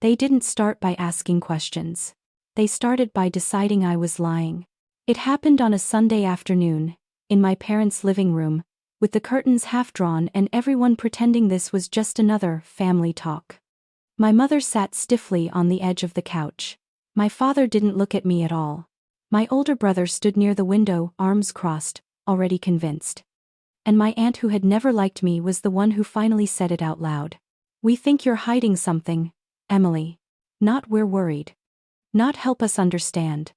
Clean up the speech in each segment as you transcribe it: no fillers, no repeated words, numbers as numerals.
They didn't start by asking questions. They started by deciding I was lying. It happened on a Sunday afternoon, in my parents' living room, with the curtains half drawn and everyone pretending this was just another family talk. My mother sat stiffly on the edge of the couch. My father didn't look at me at all. My older brother stood near the window, arms crossed, already convinced. And my aunt, who had never liked me, was the one who finally said it out loud. "We think you're hiding something, Emily. Not we're worried. Not help us understand.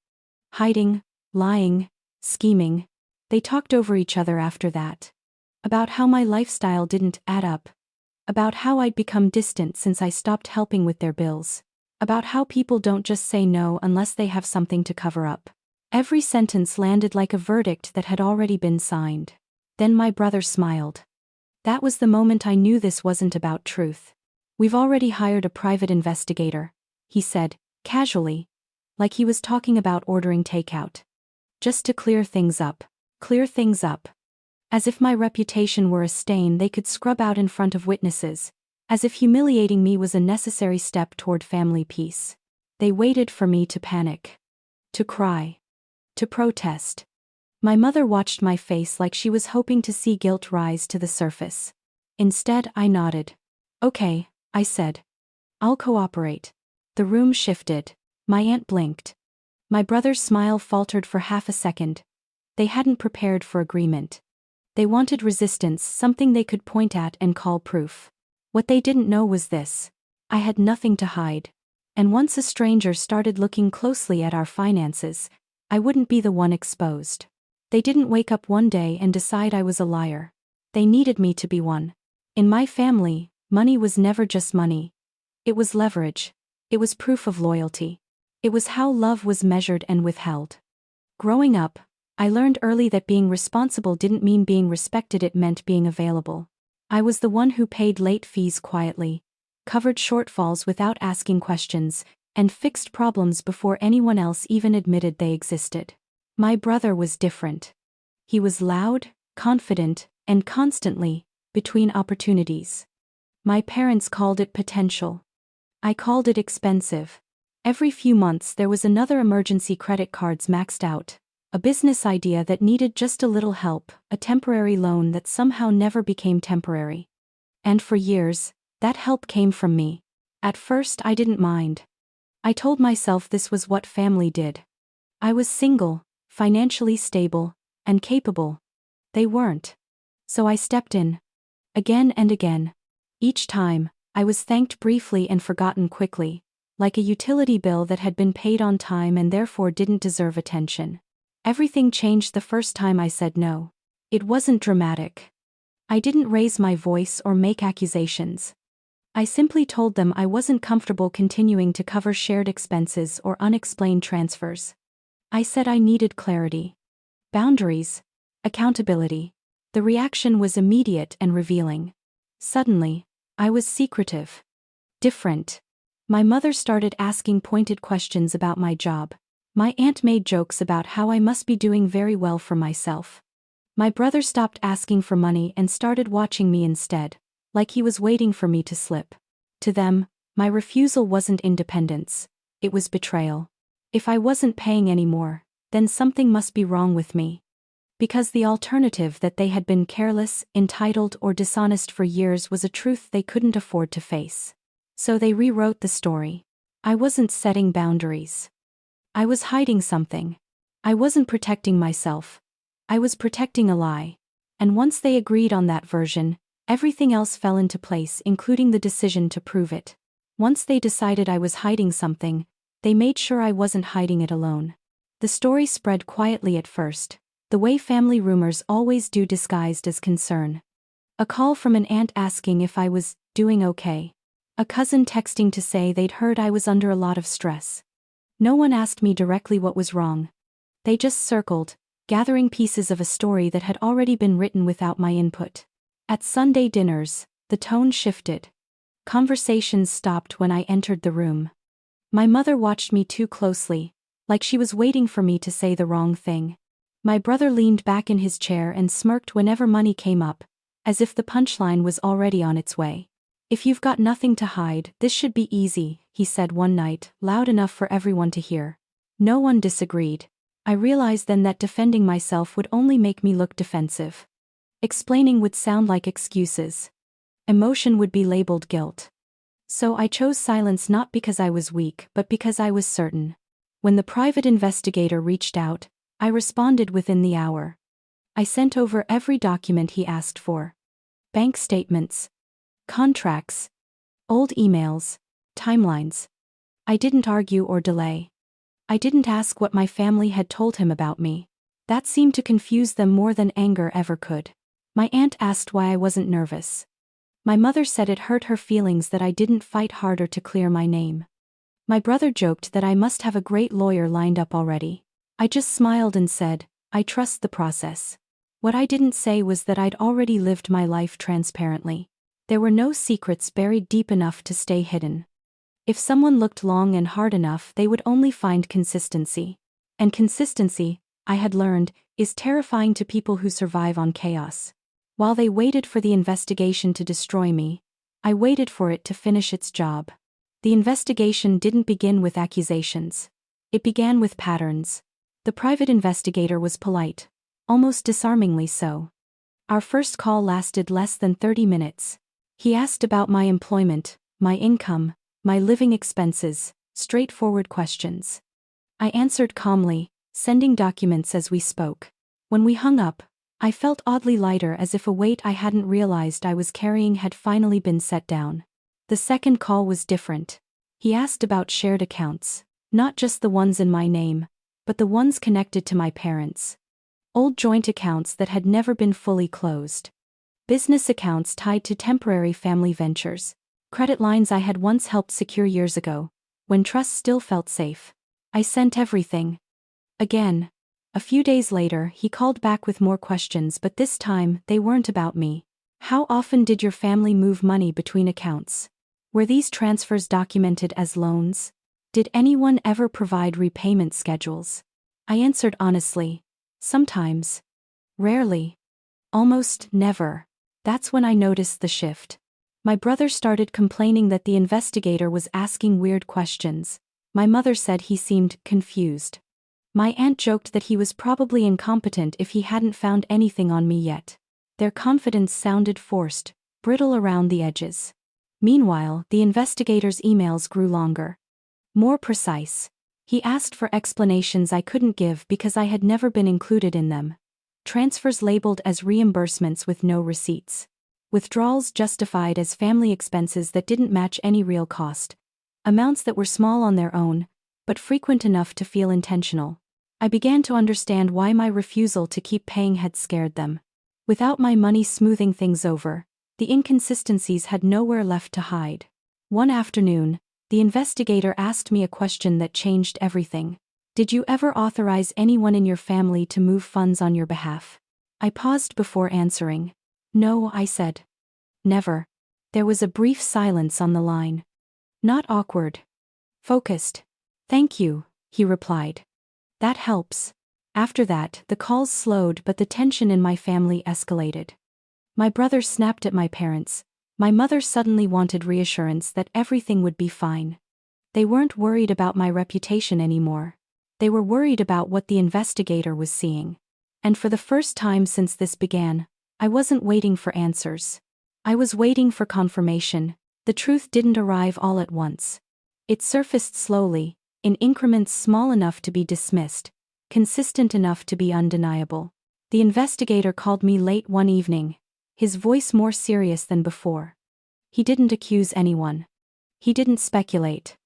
Hiding, lying, scheming." They talked over each other after that. About how my lifestyle didn't add up. About how I'd become distant since I stopped helping with their bills. About how people don't just say no unless they have something to cover up. Every sentence landed like a verdict that had already been signed. Then my brother smiled. That was the moment I knew this wasn't about truth. "We've already hired a private investigator," he said, casually, like he was talking about ordering takeout. "Just to clear things up. Clear things up." As if my reputation were a stain they could scrub out in front of witnesses. As if humiliating me was a necessary step toward family peace. They waited for me to panic. To cry. To protest. My mother watched my face like she was hoping to see guilt rise to the surface. Instead, I nodded. "Okay," I said. "I'll cooperate." The room shifted. My aunt blinked. My brother's smile faltered for half a second. They hadn't prepared for agreement. They wanted resistance, something they could point at and call proof. What they didn't know was this. I had nothing to hide. And once a stranger started looking closely at our finances, I wouldn't be the one exposed. They didn't wake up one day and decide I was a liar. They needed me to be one. In my family, money was never just money. It was leverage. It was proof of loyalty. It was how love was measured and withheld. Growing up, I learned early that being responsible didn't mean being respected, it meant being available. I was the one who paid late fees quietly, covered shortfalls without asking questions, and fixed problems before anyone else even admitted they existed. My brother was different. He was loud, confident, and constantly between opportunities. My parents called it potential. I called it expensive. Every few months there was another emergency, credit cards maxed out. A business idea that needed just a little help, a temporary loan that somehow never became temporary. And for years, that help came from me. At first I didn't mind. I told myself this was what family did. I was single, financially stable, and capable. They weren't. So I stepped in. Again and again. Each time, I was thanked briefly and forgotten quickly, like a utility bill that had been paid on time and therefore didn't deserve attention. Everything changed the first time I said no. It wasn't dramatic. I didn't raise my voice or make accusations. I simply told them I wasn't comfortable continuing to cover shared expenses or unexplained transfers. I said I needed clarity. Boundaries. Accountability. The reaction was immediate and revealing. Suddenly, I was secretive. Different. My mother started asking pointed questions about my job. My aunt made jokes about how I must be doing very well for myself. My brother stopped asking for money and started watching me instead, like he was waiting for me to slip. To them, my refusal wasn't independence, it was betrayal. If I wasn't paying anymore, then something must be wrong with me. Because the alternative, that they had been careless, entitled, or dishonest for years, was a truth they couldn't afford to face. So they rewrote the story. I wasn't setting boundaries. I was hiding something. I wasn't protecting myself. I was protecting a lie. And once they agreed on that version, everything else fell into place, including the decision to prove it. Once they decided I was hiding something, they made sure I wasn't hiding it alone. The story spread quietly at first, the way family rumors always do, disguised as concern. A call from an aunt asking if I was doing okay. A cousin texting to say they'd heard I was under a lot of stress. No one asked me directly what was wrong. They just circled, gathering pieces of a story that had already been written without my input. At Sunday dinners, the tone shifted. Conversations stopped when I entered the room. My mother watched me too closely, like she was waiting for me to say the wrong thing. My brother leaned back in his chair and smirked whenever money came up, as if the punchline was already on its way. "If you've got nothing to hide, this should be easy," he said one night, loud enough for everyone to hear. No one disagreed. I realized then that defending myself would only make me look defensive. Explaining would sound like excuses. Emotion would be labeled guilt. So I chose silence not because I was weak but because I was certain. When the private investigator reached out, I responded within the hour. I sent over every document he asked for. Bank statements, contracts, old emails, timelines. I didn't argue or delay. I didn't ask what my family had told him about me. That seemed to confuse them more than anger ever could. My aunt asked why I wasn't nervous. My mother said it hurt her feelings that I didn't fight harder to clear my name. My brother joked that I must have a great lawyer lined up already. I just smiled and said, "I trust the process." What I didn't say was that I'd already lived my life transparently. There were no secrets buried deep enough to stay hidden. If someone looked long and hard enough, they would only find consistency. And consistency, I had learned, is terrifying to people who survive on chaos. While they waited for the investigation to destroy me, I waited for it to finish its job. The investigation didn't begin with accusations. It began with patterns. The private investigator was polite, almost disarmingly so. Our first call lasted less than 30 minutes. He asked about my employment, my income, my living expenses, straightforward questions. I answered calmly, sending documents as we spoke. When we hung up, I felt oddly lighter, as if a weight I hadn't realized I was carrying had finally been set down. The second call was different. He asked about shared accounts, not just the ones in my name, but the ones connected to my parents. Old joint accounts that had never been fully closed. Business accounts tied to temporary family ventures. Credit lines I had once helped secure years ago, when trust still felt safe. I sent everything. Again. A few days later, he called back with more questions, but this time, they weren't about me. "How often did your family move money between accounts? Were these transfers documented as loans? Did anyone ever provide repayment schedules?" I answered honestly. Sometimes. Rarely. Almost never. That's when I noticed the shift. My brother started complaining that the investigator was asking weird questions. My mother said he seemed confused. My aunt joked that he was probably incompetent if he hadn't found anything on me yet. Their confidence sounded forced, brittle around the edges. Meanwhile, the investigator's emails grew longer. More precise. He asked for explanations I couldn't give because I had never been included in them. Transfers labeled as reimbursements with no receipts. Withdrawals justified as family expenses that didn't match any real cost. Amounts that were small on their own, but frequent enough to feel intentional. I began to understand why my refusal to keep paying had scared them. Without my money smoothing things over, the inconsistencies had nowhere left to hide. One afternoon, the investigator asked me a question that changed everything. "Did you ever authorize anyone in your family to move funds on your behalf?" I paused before answering. "No," I said. "Never." There was a brief silence on the line. Not awkward. Focused. "Thank you," he replied. "That helps." After that, the calls slowed, but the tension in my family escalated. My brother snapped at my parents. My mother suddenly wanted reassurance that everything would be fine. They weren't worried about my reputation anymore. They were worried about what the investigator was seeing. And for the first time since this began, I wasn't waiting for answers. I was waiting for confirmation. The truth didn't arrive all at once. It surfaced slowly, in increments small enough to be dismissed, consistent enough to be undeniable. The investigator called me late one evening, his voice more serious than before. He didn't accuse anyone. He didn't speculate.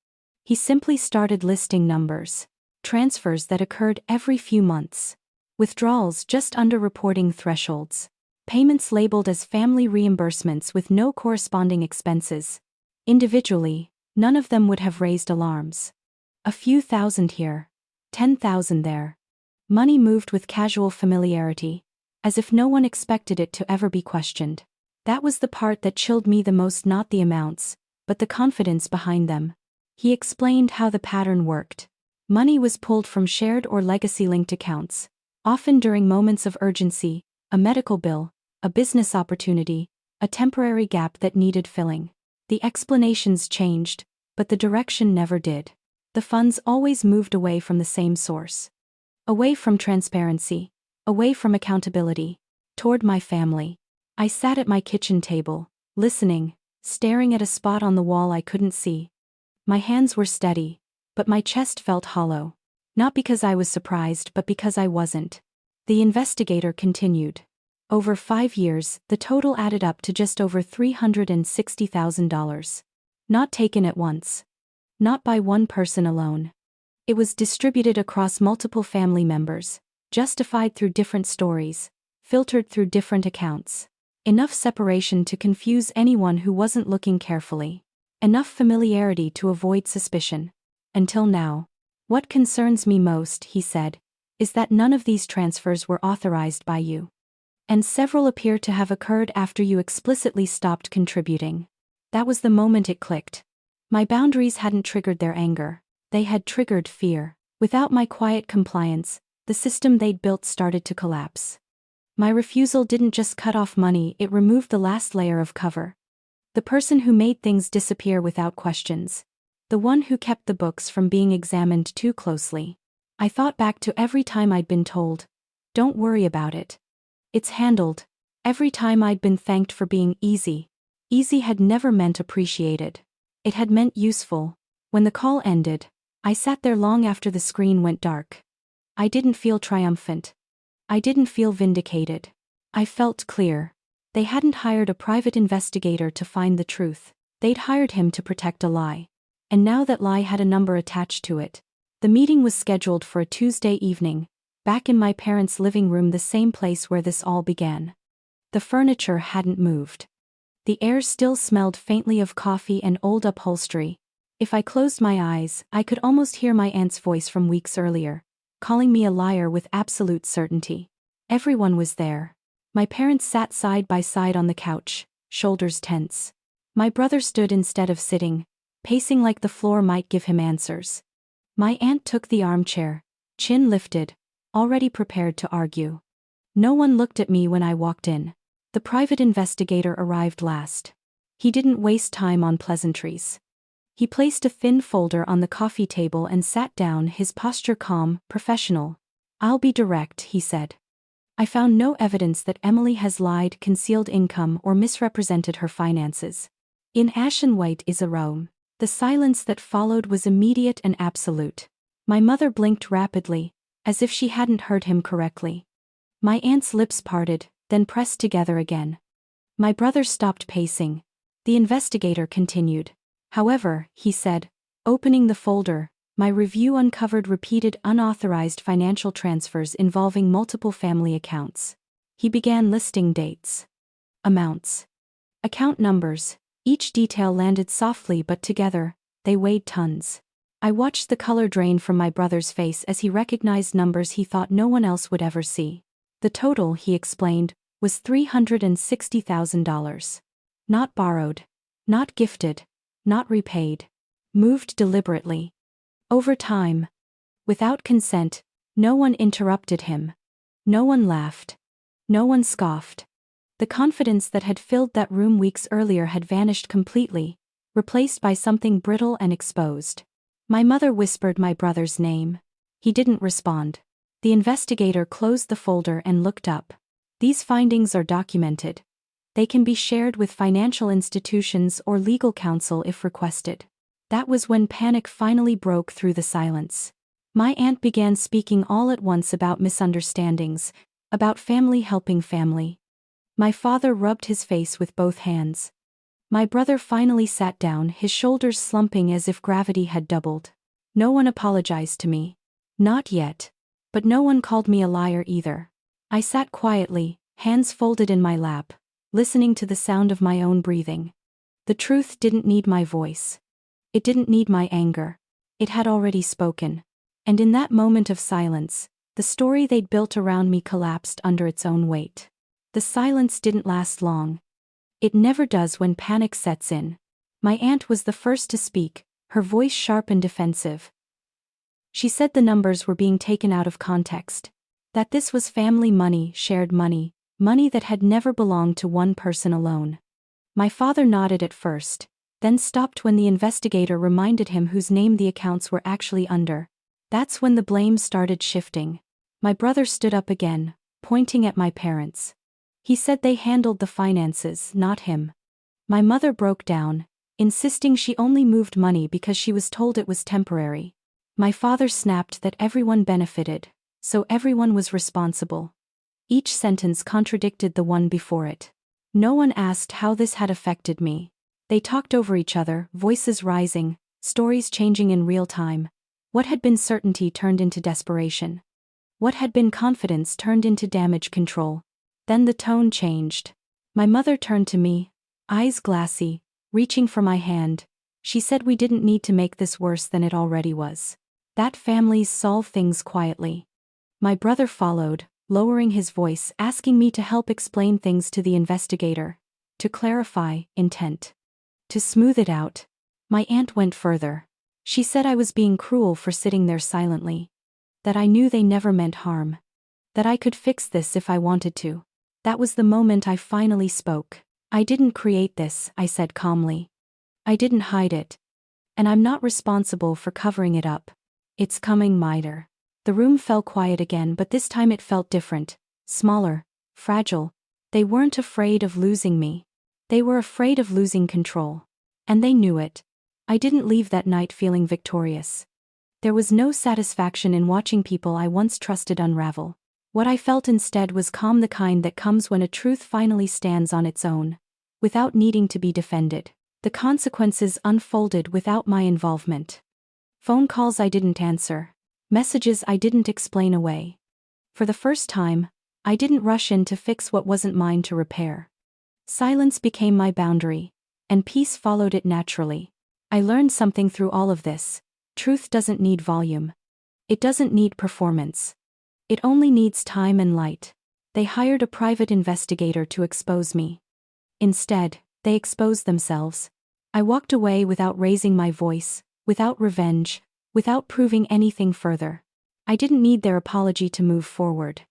He simply started listing numbers. Transfers that occurred every few months. Withdrawals just under reporting thresholds. Payments labeled as family reimbursements with no corresponding expenses. Individually, none of them would have raised alarms. A few thousand here. 10,000 there. Money moved with casual familiarity, as if no one expected it to ever be questioned. That was the part that chilled me the most, not the amounts, but the confidence behind them. He explained how the pattern worked. Money was pulled from shared or legacy-linked accounts, often during moments of urgency, a medical bill, a business opportunity, a temporary gap that needed filling. The explanations changed, but the direction never did. The funds always moved away from the same source. Away from transparency. Away from accountability. Toward my family. I sat at my kitchen table, listening, staring at a spot on the wall I couldn't see. My hands were steady, but my chest felt hollow. Not because I was surprised, but because I wasn't. The investigator continued. Over 5 years, the total added up to just over $360,000. Not taken at once. Not by one person alone. It was distributed across multiple family members, justified through different stories, filtered through different accounts. Enough separation to confuse anyone who wasn't looking carefully. Enough familiarity to avoid suspicion. Until now. What concerns me most, he said, is that none of these transfers were authorized by you. And several appear to have occurred after you explicitly stopped contributing. That was the moment it clicked. My boundaries hadn't triggered their anger. They had triggered fear. Without my quiet compliance, the system they'd built started to collapse. My refusal didn't just cut off money, it removed the last layer of cover. The person who made things disappear without questions. The one who kept the books from being examined too closely. I thought back to every time I'd been told, "Don't worry about it. It's handled." Every time I'd been thanked for being easy. Easy had never meant appreciated. It had meant useful. When the call ended, I sat there long after the screen went dark. I didn't feel triumphant. I didn't feel vindicated. I felt clear. They hadn't hired a private investigator to find the truth. They'd hired him to protect a lie. And now that lie had a number attached to it. The meeting was scheduled for a Tuesday evening, back in my parents' living room, the same place where this all began. The furniture hadn't moved. The air still smelled faintly of coffee and old upholstery. If I closed my eyes, I could almost hear my aunt's voice from weeks earlier, calling me a liar with absolute certainty. Everyone was there. My parents sat side by side on the couch, shoulders tense. My brother stood instead of sitting, pacing like the floor might give him answers. My aunt took the armchair, chin lifted, already prepared to argue. No one looked at me when I walked in. The private investigator arrived last. He didn't waste time on pleasantries. He placed a thin folder on the coffee table and sat down, his posture calm, professional. "I'll be direct," he said. "I found no evidence that Emily has lied, concealed income, or misrepresented her finances. In ashen white is a Rome." The silence that followed was immediate and absolute. My mother blinked rapidly, as if she hadn't heard him correctly. My aunt's lips parted, then pressed together again. My brother stopped pacing. The investigator continued. "However," he said, opening the folder, "my review uncovered repeated unauthorized financial transfers involving multiple family accounts." He began listing dates, amounts, account numbers. Each detail landed softly, but together, they weighed tons. I watched the color drain from my brother's face as he recognized numbers he thought no one else would ever see. The total, he explained, was $360,000. Not borrowed. Not gifted. Not repaid. Moved deliberately. Over time. Without consent. No one interrupted him. No one laughed. No one scoffed. The confidence that had filled that room weeks earlier had vanished completely, replaced by something brittle and exposed. My mother whispered my brother's name. He didn't respond. The investigator closed the folder and looked up. "These findings are documented. They can be shared with financial institutions or legal counsel if requested." That was when panic finally broke through the silence. My aunt began speaking all at once about misunderstandings, about family helping family. My father rubbed his face with both hands. My brother finally sat down, his shoulders slumping as if gravity had doubled. No one apologized to me. Not yet. But no one called me a liar either. I sat quietly, hands folded in my lap, listening to the sound of my own breathing. The truth didn't need my voice. It didn't need my anger. It had already spoken. And in that moment of silence, the story they'd built around me collapsed under its own weight. The silence didn't last long. It never does when panic sets in. My aunt was the first to speak, her voice sharp and defensive. She said the numbers were being taken out of context. That this was family money, shared money, money that had never belonged to one person alone. My father nodded at first, then stopped when the investigator reminded him whose name the accounts were actually under. That's when the blame started shifting. My brother stood up again, pointing at my parents. He said they handled the finances, not him. My mother broke down, insisting she only moved money because she was told it was temporary. My father snapped that everyone benefited, so everyone was responsible. Each sentence contradicted the one before it. No one asked how this had affected me. They talked over each other, voices rising, stories changing in real time. What had been certainty turned into desperation. What had been confidence turned into damage control. Then the tone changed. My mother turned to me, eyes glassy, reaching for my hand. She said we didn't need to make this worse than it already was. That families solve things quietly. My brother followed, lowering his voice, asking me to help explain things to the investigator, to clarify intent, to smooth it out. My aunt went further. She said I was being cruel for sitting there silently. That I knew they never meant harm. That I could fix this if I wanted to. That was the moment I finally spoke. I didn't create this, I said calmly. I didn't hide it. And I'm not responsible for covering it up. It's coming, Mitre. The room fell quiet again, but this time it felt different, smaller, fragile. They weren't afraid of losing me. They were afraid of losing control. And they knew it. I didn't leave that night feeling victorious. There was no satisfaction in watching people I once trusted unravel. What I felt instead was calm, the kind that comes when a truth finally stands on its own, without needing to be defended. The consequences unfolded without my involvement. Phone calls I didn't answer. Messages I didn't explain away. For the first time, I didn't rush in to fix what wasn't mine to repair. Silence became my boundary, and peace followed it naturally. I learned something through all of this. Truth doesn't need volume. It doesn't need performance. It only needs time and light. They hired a private investigator to expose me. Instead, they exposed themselves. I walked away without raising my voice, without revenge, without proving anything further. I didn't need their apology to move forward.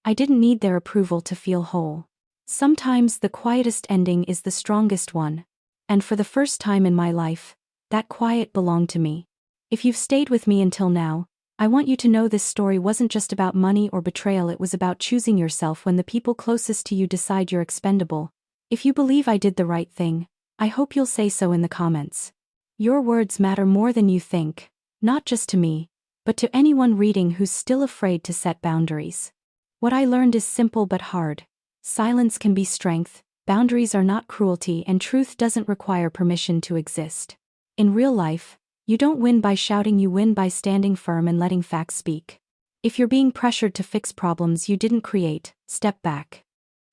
I didn't need their approval to feel whole. Sometimes the quietest ending is the strongest one. And for the first time in my life, that quiet belonged to me. If you've stayed with me until now, I want you to know this story wasn't just about money or betrayal. It was about choosing yourself when the people closest to you decide you're expendable. If you believe I did the right thing, I hope you'll say so in the comments. Your words matter more than you think. Not just to me, but to anyone reading who's still afraid to set boundaries. What I learned is simple but hard. Silence can be strength, boundaries are not cruelty, and truth doesn't require permission to exist. In real life, you don't win by shouting, you win by standing firm and letting facts speak. If you're being pressured to fix problems you didn't create, step back.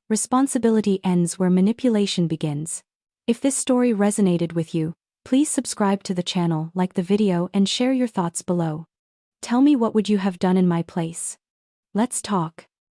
Responsibility ends where manipulation begins. If this story resonated with you, please subscribe to the channel, like the video, and share your thoughts below. Tell me, what would you have done in my place? Let's talk.